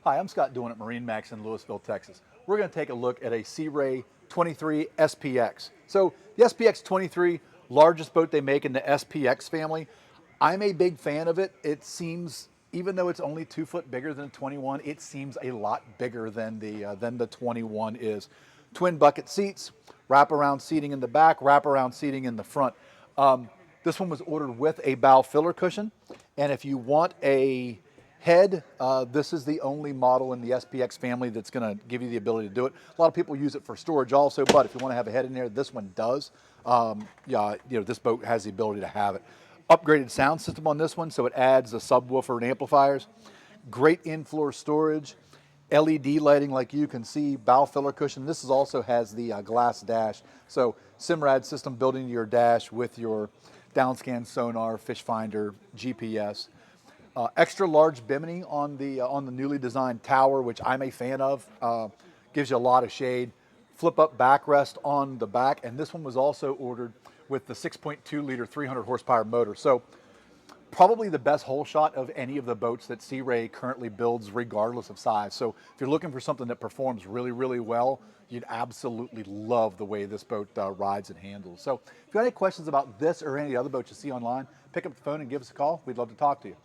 Hi, I'm Scott Doing at MarineMax in Lewisville, Texas. We're going to take a look at a Sea Ray 23 SPX. So the SPX 23, largest boat they make in the SPX family. I'm a big fan of it. It seems, even though it's only 2 foot bigger than the 21, it seems a lot bigger than the 21 is. Twin bucket seats, wraparound seating in the back, wraparound seating in the front. This one was ordered with a bow filler cushion, and if you want a head, this is the only model in the SPX family that's going to give you the ability to do it. A lot of people use it for storage also, but if you want to have a head in there, this one does. Yeah, this boat has the ability to have it. Upgraded sound system on this one, so it adds a subwoofer and amplifiers. Great in-floor storage. LED lighting, like you can see, bow filler cushion. This also has the glass dash. So Simrad system built into your dash with your downscan sonar, fish finder, GPS. Extra large bimini on the newly designed tower, which I'm a fan of. Gives you a lot of shade. Flip up backrest on the back, and this one was also ordered with the 6.2 liter 300 horsepower motor. So probably the best hole shot of any of the boats that Sea Ray currently builds, regardless of size. So if you're looking for something that performs really, really well, you'd absolutely love the way this boat rides and handles. So if you have any questions about this or any other boats you see online, pick up the phone and give us a call. We'd love to talk to you.